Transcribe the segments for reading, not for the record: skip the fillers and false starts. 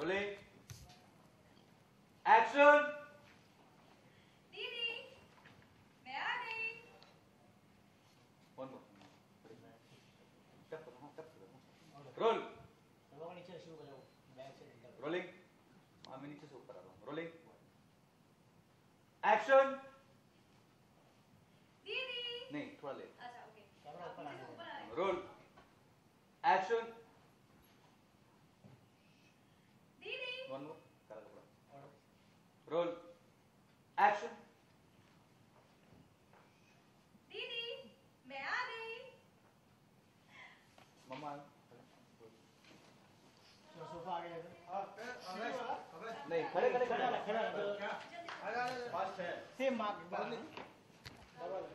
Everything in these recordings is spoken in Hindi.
Rolling action. दीदी मैं आ गई। रोल। रोलिंग। मैं नीचे से ऊपर आ रहा हूँ। Rolling action. दीदी नहीं थोड़ा लेट। अच्छा ओके ऊपर आ गई। Roll action. दीदी वन मोर करा थोड़ा। Roll action. दीदी मैं आ गई। मम्मा सोफा आ गया नहीं खड़े खड़े खड़े फास्ट है सेम मार्क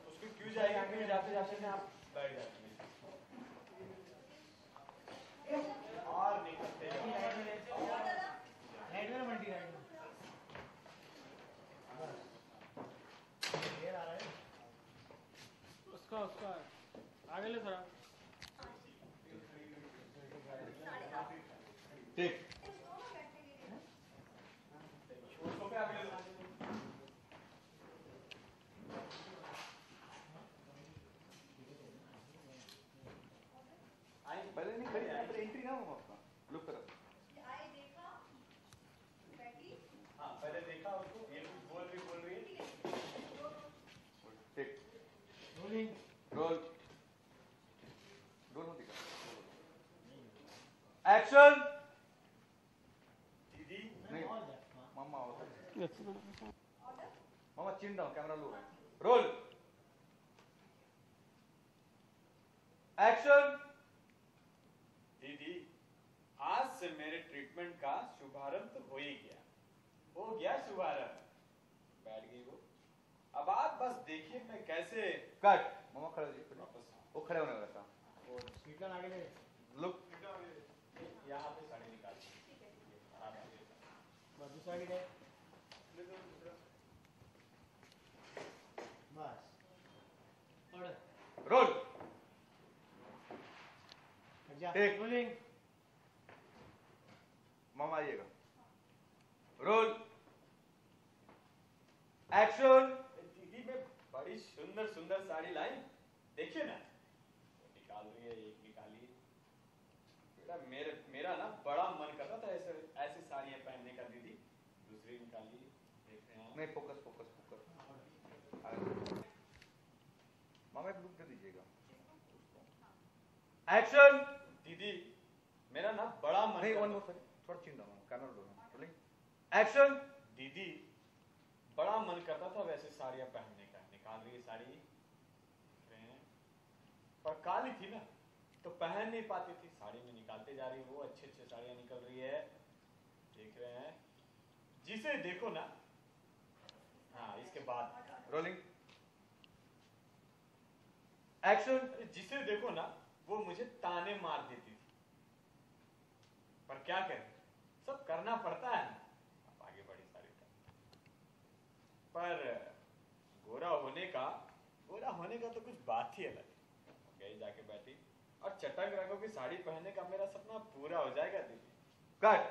उसको क्यों जाएगा आगे जाते जाते आप बैठ जाते और निकलते राइट में मल्टी राइट में ये आ रहा है उसका आगे ले थोड़ा ठीक पहले नहीं खड़ी यहाँ पर एंट्री ना हो अपना लुक करो। आए देखा बैठी। हाँ पहले देखा उसको ये कुछ बोल रही है ठीक रोलिंग रोल रोल मत दिखा एक्शन। दीदी नहीं मम्मा होता मम्मा चिन डाउन कैमरा लो रोल एक्शन। दीदी आज से मेरे ट्रीटमेंट का शुभारंभ तो हो ही गया। हो गया शुभारंभ। बैठ गई वो। अब आप बस देखिए मैं कैसे कट मम्मा खड़े हो जाइए वापस वो खड़े होने वाला था वो स्पीकर आगे ले लुक यहाँ पे साड़ी निकाल बस दूसरा साइड है बस और रोल जा ठीक। रोलिंग मम्मा आइएगा रोल एक्शन। दीदी मैं बड़ी सुंदर सुंदर साड़ी लाई देखिए ना। निकाल रही है एक निकाली। मेरा ना बड़ा मन कर रहा था ऐसे ऐसी साड़ियाँ पहनने का दीदी। दूसरी निकाली देख रहे हैं। नहीं फोकस फोकस फोकस मामा एक लुक दे दीजिएगा एक्शन। दीदी मेरा ना बड़ा मन नहीं कर वन रहा मोर सॉरी थोड़ा चिन डाउन कैमरा लो रोलिंग एक्शन। दीदी बड़ा मन करता था वैसे साड़ियाँ पहनने का। निकाल रही है साड़ी देख रहे हैं। पर काली थी ना तो पहन नहीं पाती थी। साड़ी में निकालते जा रही वो अच्छे अच्छे साड़ियाँ निकल रही है देख रहे हैं। जिसे देखो ना हाँ इसके बाद रोलिंग एक्शन। जिसे देखो ना वो मुझे ताने मार देती थी। पर क्या करें सब करना पड़ता है ना। अब आगे बढ़ी सारी पर गोरा होने का तो कुछ बात ही अलग है। गई जाके बैठी और चटक रंगों की साड़ी पहनने का मेरा सपना पूरा हो जाएगा दीदी। कट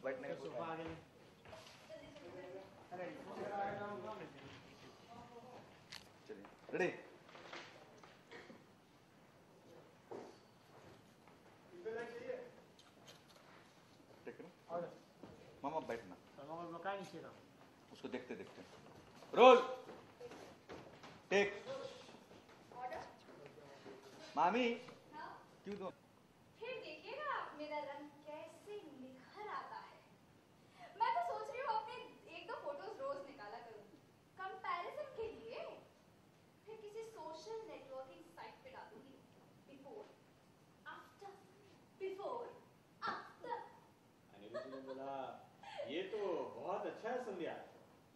बैठने का सोफा आगे ले चलिए रेडी और मामा बैठना और मकान नीचे का उसको देखते देखते रोल टेक ऑर्डर। मामी हाँ क्यों दो फिर देखिएगा आप मेरा रंग कैसे निखर आता है। मैं तो सोच रही हूँ अपने एक दो फोटोज रोज निकाला करूँ कंपैरिजन के लिए। फिर किसी सोशल नेटवर्किंग साइट पे डालूंगी बिफोर आफ्टर। अनिल जी ने बोला ये तो बहुत अच्छा है संध्या।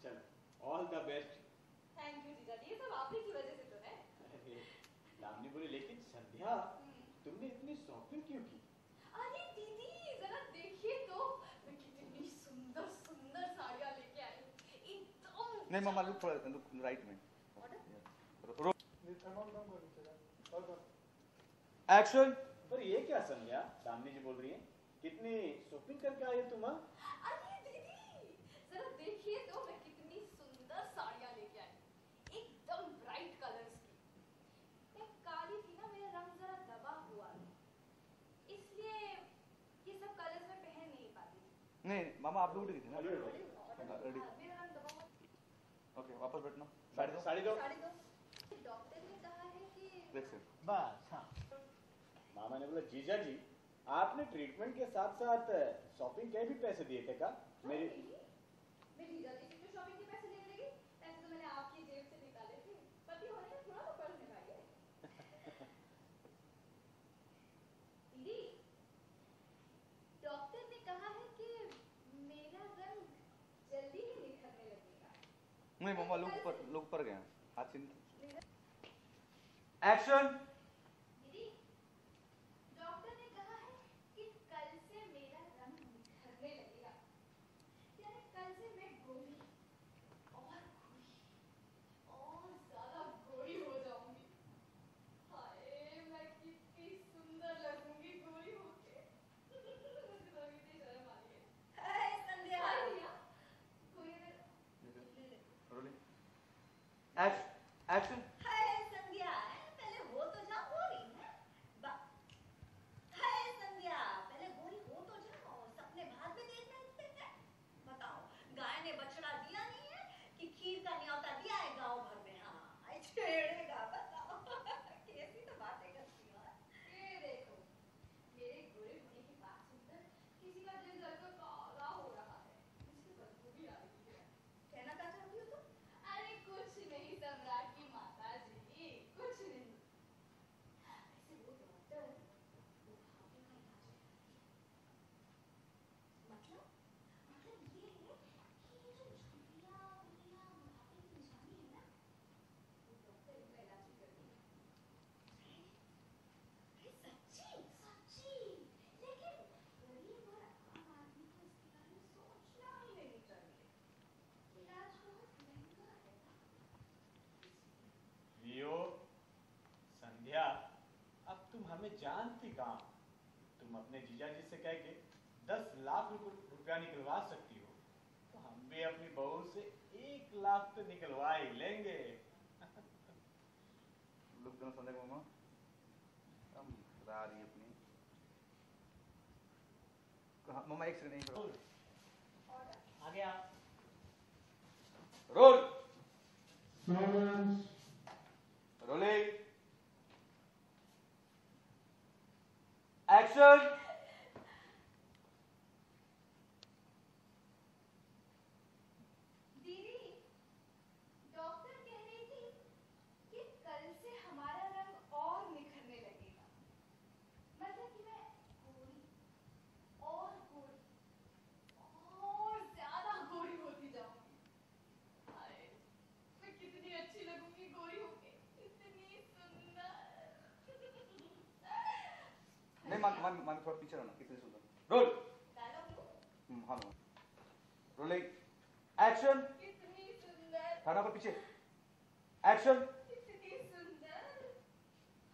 चल all the best. Thank you जीजा जी ये सब आप ही की वजह से तो है। दामिनी बोली लेकिन संध्या तुमने इतनी शॉपिंग क्यों की? अरे दीदी जरा देखिए तो मैं कितनी सुंदर सुंदर साड़ियाँ लेके आई हूँ एकदम। नहीं मामा लुक थोड़ा लुक राइट में एक्शन। पर ये क्या संध्या दामिनी जी बोल रही है कितनी शॉपिंग करके आई हो तुम? अरे दीदी, जरा देखिए तो मैं कितनी सुंदर साड़ियाँ लेके आई, एकदम ब्राइट कलर्स की। मैं काली थी ना, मेरा रंग जरा दबा हुआ है, इसलिए ये सब कलर्स में पहन नहीं पाती थी। नहीं मामा आप लोग उठ गई थी ना? रेडी। मेरा रंग दबा हुआ। ओके वापस बैठना। साड़ी दो। साड़ी दो। साड़ी दो। डॉक्टर ने कहा है कि देख से। बस हाँ। मामा ने बोला जीजा जी आपने ट्रीटमेंट के साथ साथ शॉपिंग के भी पैसे दिए थे का? मेरी मैं जीजा जी से क्यों शॉपिंग के पैसे लेने लगी? पैसे तो मैंने आपकी जेब से निकाले थे। पति होने का थोड़ा तो फर्ज निभाइए। दीदी, डॉक्टर ने कहा है कि मेरा रंग जल्दी ही निखरने लगेगा। नहीं मामा लोग पर गए हैं। हाथ सीन। एक्शन। दीदी, डॉक्टर ने कहा है कि कल से मेरा रंग निखरने लगेगा। यानी कल से मैं गोरी और ज्यादा गोरी हो जाऊंगी। हाय, मैं कितनी सुंदर लगूंगी गोरी होके। मुझे तो अभी भी शर्म आ रही है। हाय संध्या। हाय भैया। कोई रोलिंग। एक्शन। हाय संध्या, पहले हो तो जाओ गोरी। हाय संध्या, पहले गोरी हो तो जाओ, सपने बाद में देखना है। बताओ, गाय ने बछड़ा दिया नहीं है कि खीर का न्योता दिया है गांव भर में? हाँ, छेड़ेगा। बताओ कैसी तो बातें करती हो। ये देखो, मेरे गोरे होने की बात सुनकर किसी का दिल जलकर काला हो रहा है। मुझे बदबू भी आ रही है। कहना क्या चाहती हो तुम? अरे कुछ नहीं सम्राट की माता जी, कुछ नहीं। ऐसे वो डॉक्टर बुढ़ापे का इलाज मतलब ये है कि ये जो झुर्रियाँ बुढ़ापे की निशानी है ना, वो डॉक्टर इनका इलाज भी करती है। सच्ची, लेकिन गरीब और आम आदमी को इसके बारे में सोचना ही नहीं चाहिए। इलाज बहुत महंगा है ना। लियो, संध्या, अब तुम हमें जानती कहाँ? तुम अपने जीजा जी से कह के 10 लाख रुपया निकलवा सकती हो, तो हम भी अपनी बहू से 1 लाख तो निकलवा ही लेंगे। लुक दोनों संदेह मामा। हम खुदा रही अपनी। मामा एक सेकंड नहीं करो। आ गया। रोल। रोलिंग। एक्शन। दीदी, डॉक्टर कह रही थी कि कल से हमारा रंग और निखरने लगेगा। मतलब कि मैं गोरी और ज्यादा गोरी होती जाऊंगी। हाय, मैं कितनी अच्छी लगूंगी गोरी होके, इतनी सुंदर। नहीं मान थोड़ा पीछे रहना। कितने सुंदर। रोल। डायलॉग लो। हाँ रोलिंग। एक्शन। कितनी सुंदर। खाना पर पीछे। एक्शन। कितनी सुंदर।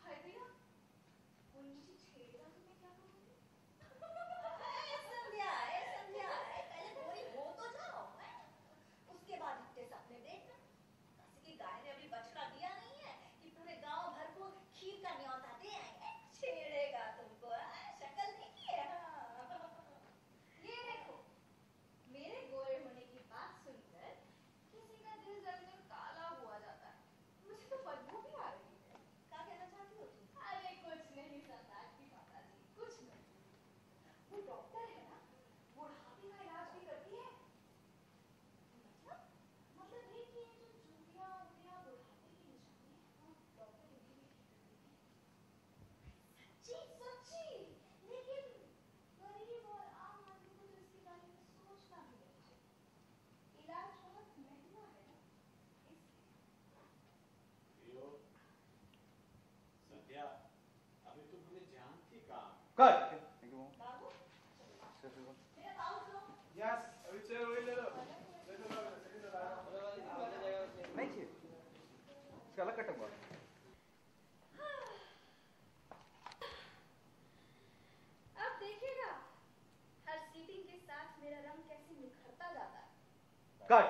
हाय भैया, वो मुझे छेड़ेगा तो मैं क्या करूंगी? संध्या, पहले गोरी हो तो जाओ, उसके बाद इतने सपने देखना। किसी की गाय ने अभी बछड़ा दिया नहीं है कि पूरे गांव भर को खीर का न्योता दे आएंगे। छेड़ेगा तुमको। शक्ल देखी है? ये देखो, मेरे गोरे होने की बात सुनकर किसी का दिल जलकर काला हुआ जाता है। मुझे तो बदबू भी आ रही है। क्या कहना चाहती हो तुम? अरे कुछ नहीं सम्राट की माता जी, कुछ नहीं। वो डॉक्टर है ना, बुढ़ापे का इलाज भी करती है। मतलब ये कि ये जो झुर्रियाँ बुढ़ापे की निशानी है, वो डॉक्टर इनकी भी ठीक करती है। सच्ची, लेकिन गरीब और आम आदमी को तो इसके बारे में सोचना भी नहीं चाहिए। इलाज बहुत महंगा है ना, इसलिए। लियो, संध्या, अभी तुम हमें जानती कहाँ? कट। थैंक यू मामा। बाबू, सिर्फ मेरा पाउच लो। यस, अभी चलो वही ले लो। नहीं चाहिए। इसका अलग कटक बात। अब देखिएगा, कट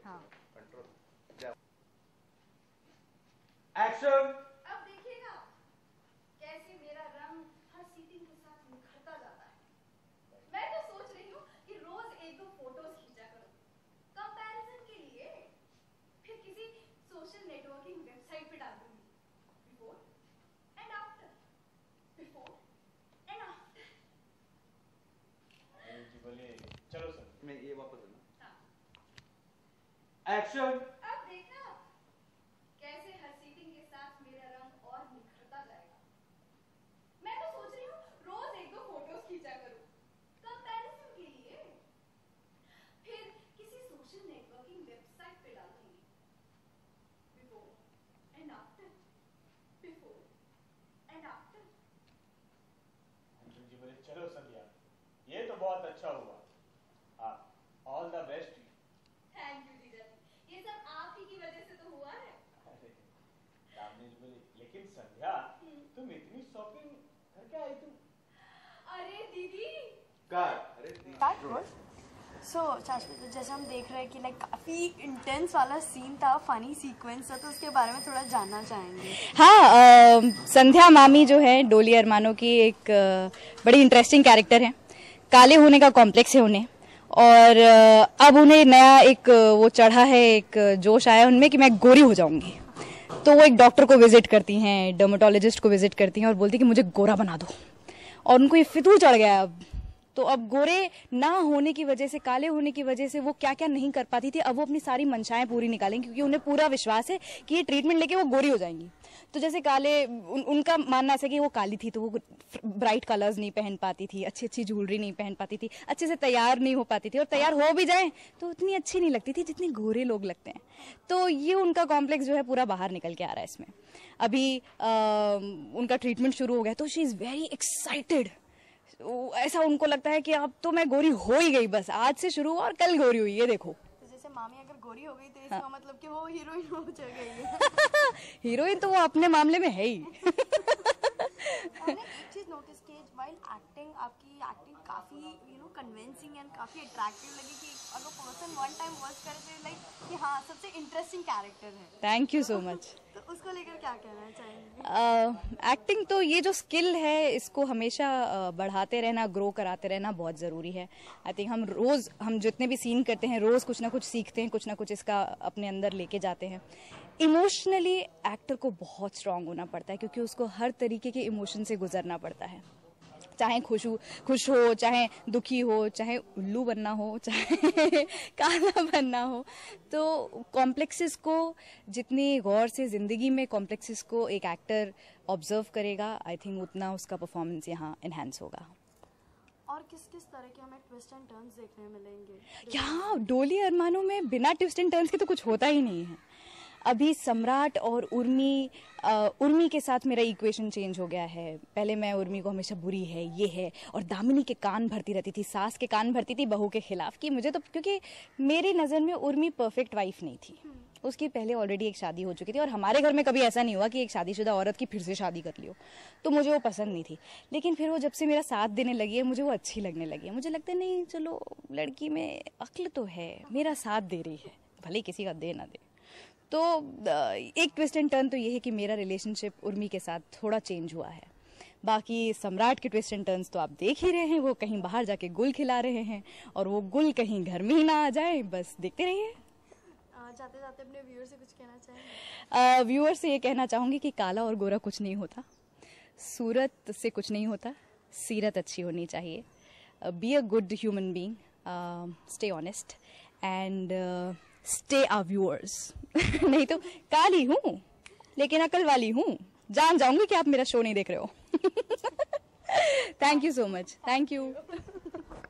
हाँ। Control action. अब देखिएगा कैसे मेरा रंग हर सीटिंग के साथ निखरता जाता है। मैं तो सोच रही हूँ कि रोज एक दो फोटोज खींचा करूँ कंपैरिजन के लिए, फिर किसी सोशल नेटवर्किंग वेबसाइट पे डाल दूंगी before and after, before and after. जी बोले चलो सर। मैं ये वापस है हाँ। ना एक्शन। अब देखना कैसे हर सीटिंग के साथ मेरा रंग और निखरता जाएगा। मैं तो सोच रही हूँ रोज एक दो फोटोज खींचा करूँ कंपैरिजन के लिए, फिर किसी सोशल नेटवर्किंग वेबसाइट पे डाल दूंगी before and after, before and after. Anjum ji बोले चलो संध्या, ये तो बहुत अच्छा हुआ। आप all the best. Thank you जीजा जी, ये सब आप ही की वजह से तो हुआ है। अरे दामिनी जी बोले लेकिन संध्या तुम इतनी शॉपिंग करके आई तुम? अरे दीदी कट। अरे That was so शाश्वत, जैसे हम देख रहे हैं कि लाइक काफ़ी इंटेंस वाला सीन था, फनी सीक्वेंस था, तो उसके बारे में थोड़ा जानना चाहेंगे। हाँ, संध्या मामी जो है डोली अरमानो की एक बड़ी इंटरेस्टिंग कैरेक्टर है। काले होने का कॉम्प्लेक्स है उन्हें, और अब उन्हें नया एक वो चढ़ा है, एक जोश आया उनमें कि मैं गोरी हो जाऊंगी। तो वो एक डॉक्टर को विजिट करती हैं, डर्मेटोलॉजिस्ट को विजिट करती हैं और बोलती कि मुझे गोरा बना दो, और उनको ये फितूर चढ़ गया अब। तो अब गोरे ना होने की वजह से, काले होने की वजह से वो क्या क्या नहीं कर पाती थी, अब वो अपनी सारी मंशाएं पूरी निकालेंगी, क्योंकि उन्हें पूरा विश्वास है कि ये ट्रीटमेंट लेके वो गोरी हो जाएंगी। तो जैसे काले उनका मानना है कि वो काली थी तो वो ब्राइट कलर्स नहीं पहन पाती थी, अच्छी अच्छी ज्वेलरी नहीं पहन पाती थी, अच्छे से तैयार नहीं हो पाती थी, और तैयार हो भी जाए तो उतनी अच्छी नहीं लगती थी जितनी गोरे लोग लगते हैं। तो ये उनका कॉम्प्लेक्स जो है पूरा बाहर निकल के आ रहा है इसमें। अभी उनका ट्रीटमेंट शुरू हो गया तो शी इज़ वेरी एक्साइटेड। ऐसा उनको लगता है कि अब तो मैं गोरी हो ही गई, बस आज से शुरू और कल गोरी हुई, ये देखो। तो जैसे मामी अगर गोरी हो गई तो इसका मतलब कि वो हीरोइन हो गई है। हीरोइन तो वो अपने मामले में है ही। मैंने एक चीज नोटिस की, व्हाइल एक्टिंग, आपकी एक्टिंग काफी कन्विंसिंग एंड काफी अट्रैक्टिव लगी कि अगर पर्सन वन टाइम वॉच करे तो लाइक कि हाँ सबसे इंटरेस्टिंग कैरेक्टर है। Thank you so much. तो उसको लेकर क्या कहना चाहेंगे? एक्टिंग तो ये जो स्किल है इसको हमेशा बढ़ाते रहना, ग्रो कराते रहना बहुत ज़रूरी है। आई थिंक हम जितने भी सीन करते हैं रोज़ कुछ ना कुछ सीखते हैं, कुछ ना कुछ इसका अपने अंदर लेके जाते हैं। इमोशनली एक्टर को बहुत स्ट्रांग होना पड़ता है, क्योंकि उसको हर तरीके के इमोशन से गुजरना पड़ता है, चाहे खुश हो, चाहे दुखी हो, चाहे उल्लू बनना हो, चाहे काला बनना हो। तो कॉम्प्लेक्सेस को जितनी गौर से ज़िंदगी में कॉम्प्लेक्सेस को एक एक्टर ऑब्जर्व करेगा, आई थिंक उतना उसका परफॉर्मेंस यहाँ इन्हांस होगा। और किस किस तरह के हमें ट्विस्ट एंड टर्न्स देखने मिलेंगे? यहाँ डोली अरमानो में बिना ट्विस्ट एंड टर्न्स के तो कुछ होता ही नहीं है। अभी सम्राट और उर्मी के साथ मेरा इक्वेशन चेंज हो गया है। पहले मैं उर्मी को हमेशा बुरी है, ये है, और दामिनी के कान भरती रहती थी, सास के कान भरती थी बहू के खिलाफ कि मुझे तो, क्योंकि मेरी नज़र में उर्मी परफेक्ट वाइफ नहीं थी। उसकी पहले ऑलरेडी एक शादी हो चुकी थी, और हमारे घर में कभी ऐसा नहीं हुआ कि एक शादीशुदा औरत की फिर से शादी कर ली हो, तो मुझे वो पसंद नहीं थी। लेकिन फिर वो जब से मेरा साथ देने लगी है, मुझे वो अच्छी लगने लगी है। मुझे लगता है नहीं चलो, लड़की में अक्ल तो है, मेरा साथ दे रही है, भले किसी का दे ना दे। तो एक ट्विस्ट एंड टर्न तो ये है कि मेरा रिलेशनशिप उर्मी के साथ थोड़ा चेंज हुआ है। बाकी सम्राट के ट्विस्ट एंड टर्न्स तो आप देख ही रहे हैं, वो कहीं बाहर जाके गुल खिला रहे हैं, और वो गुल कहीं घर में ही ना आ जाए, बस देखते रहिए। जाते जाते अपने व्यूअर से कुछ कहना चाहेंगे? व्यूअर से ये कहना चाहूँगी कि काला और गोरा कुछ नहीं होता, सूरत से कुछ नहीं होता, सीरत अच्छी होनी चाहिए। Be a good human being, stay honest and stay our viewers. नहीं तो काली हूँ लेकिन अकल वाली हूँ, जान जाऊंगी कि आप मेरा शो नहीं देख रहे हो। Thank you so much. Thank you.